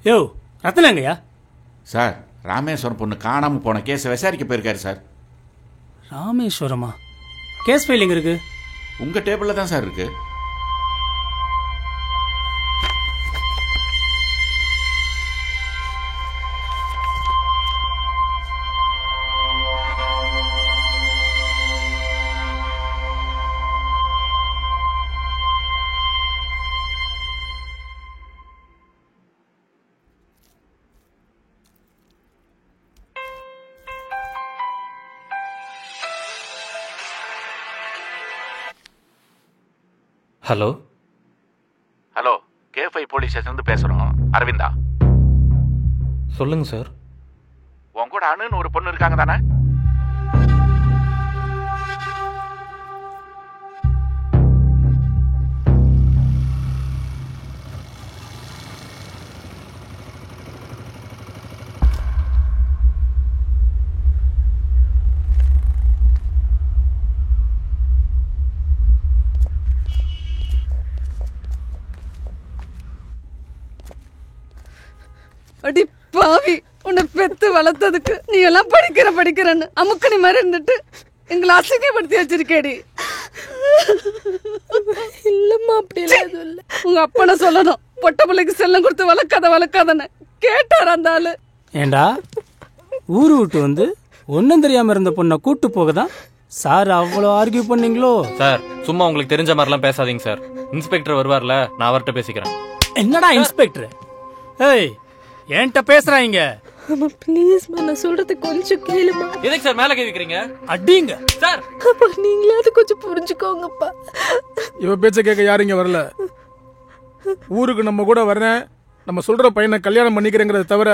யோ ரத்னாங்கய்யா. Sir, Rameswaram பொண்ணு காணாமல் போன கேஸை விசாரிக்க போயிருக்காரு சார். ராமேஸ்வரமா? கேஸ் ஃபைலிங் இருக்கு. உங்கள் டேபிளில் தான் சார் இருக்கு. ஹலோ ஹலோ, K5 போலீஸ் ஸ்டேஷன்லேருந்து பேசுகிறோம். அரவிந்தா சொல்லுங்க சார். உன் கூட அணுன்னு ஒரு பொண்ணு இருக்காங்க தானே? அடி பாவி, உன்னை பெத்து வளர்த்ததுக்கு நீ எல்லாம் படிக்கிறன்னு அமுக்கணி மாதிரி இருந்துட்டு எங்களை அசிங்கப்படுத்தி வச்சிருக்கேடி. இல்லம்மா, அப்படி இல்லை. உங்க அப்பனை சொல்லணும், பொட்ட பிள்ளைக்கு செல்லம் கொடுத்து வளர்க்காதன்னு கேட்டார் அந்த ஆளு. ஏண்டா ஊரு விட்டு வந்து ஒன்னும் தெரியாம இருந்த பொண்ணை கூட்டு போகதான் சார் அவ்வளோ ஆர்கியூ பண்ணீங்களோ? சார், சும்மா உங்களுக்கு தெரிஞ்ச மாதிரிலாம் பேசாதீங்க சார். இன்ஸ்பெக்டர் வருவார்ல, நான் அவர்கிட்ட பேசிக்கிறேன். என்னடா இன்ஸ்பெக்டர்? ஏய், என்கிட்ட பேசுறாங்க. அம்மா ப்ளீஸ்மா, நான் சொல்றது கொஞ்சம் கேளுமா. எதுக்கு சார் மேல கை வைக்கிறீங்க? அடிங்க சார். அப்பா நீங்களாவது கொஞ்சம் புரிஞ்சுக்கோங்கப்பா. இவ பேச்ச கேட்க யாரும் இங்க வரல. ஊருக்கு நம்ம கூட வர்றேன், நம்ம சொல்ற பையனை கல்யாணம் பண்ணிக்கிறேங்கிறத தவிர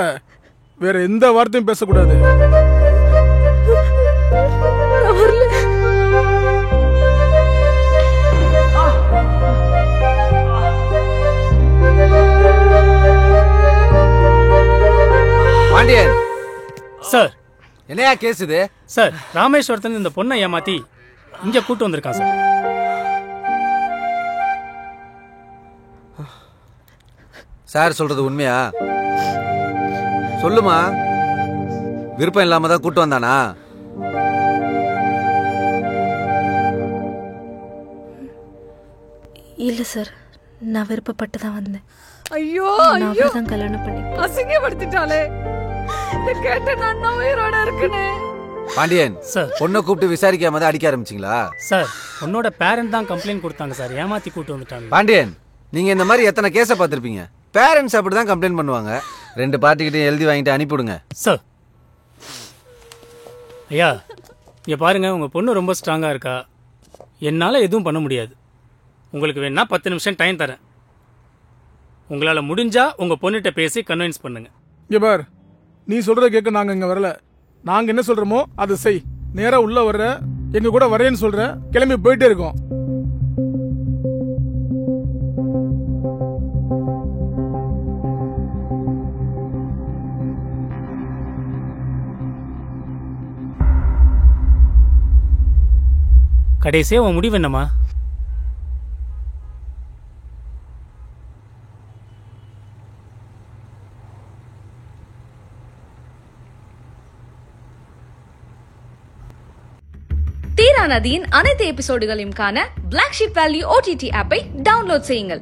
வேற எந்த வார்த்தையும் பேசக்கூடாது. பாண்டியன் சார். என்னையா கேஸ் இது? சார், ராமேஸ்வரத்துல இந்த பொண்ணை ஏமாத்தி இங்க கூட்டு வந்திருக்கான் சார். சார் சொல்றது உண்மையா? சொல்லுமா. விருப்பம் இல்லாம தான் கூட்டு வந்தானா? இல்ல சார், நான் விருப்பப்பட்டு தான் வந்தேன். ஐயோ ஐயோ, தான் கல்யாணம் பண்ணி அசிங்கப்படுத்திட்டாளே. இத கேட்ட நான் உயிரோட இருக்கனே. பாண்டியன் சார், பொண்ணை கூப்பிட்டு விசாரிக்காம தான் அடிக்க ஆரம்பிச்சிங்களா? சார், பொண்ணோட பேரண்ட் தான் கம்ப்ளைண்ட் கொடுத்தாங்க சார், ஏமாத்தி கூட்டு வந்துட்டாங்க. பாண்டியன், நீங்க இந்த மாதிரி எத்தனை கேஸை பார்த்திருப்பீங்க. பேரண்ட்ஸ் அப்படிதான் கம்ப்ளைண்ட் பண்ணுவாங்க. ரெண்டு பார்ட்டிகிட்டையும் எழுதி வாங்கிட்டு அனுப்பிவிடுங்க. சார், ஐயா இங்க பாருங்க, உங்க பொண்ணு ரொம்ப ஸ்ட்ராங்கா இருக்கா. என்னால எதுவும் பண்ண முடியாது. உங்களுக்கு வேணா 10 நிமிஷம் டைம் தரேன். உங்களால முடிஞ்சா உங்க பொண்ணுகிட்ட பேசி கன்வின்ஸ் பண்ணுங்க. இங்க பார், நீ சொல்றத கேட்க நாங்க இங்க வரல. நாங்க என்ன சொல்றோமோ அதை செய். நேரா உள்ள வர்ற, எங்க கூட வரேன்னு சொல்ற, கிளம்பி போயிட்டே இருக்கோம். கடைசியா உன் முடிவு என்னம்மா? தீரா நதியின் அனைத்து எபிசோடுகளையும் காண Black Sheep Value OTT ஆப்பை டவுன்லோட் செய்யுங்கள்.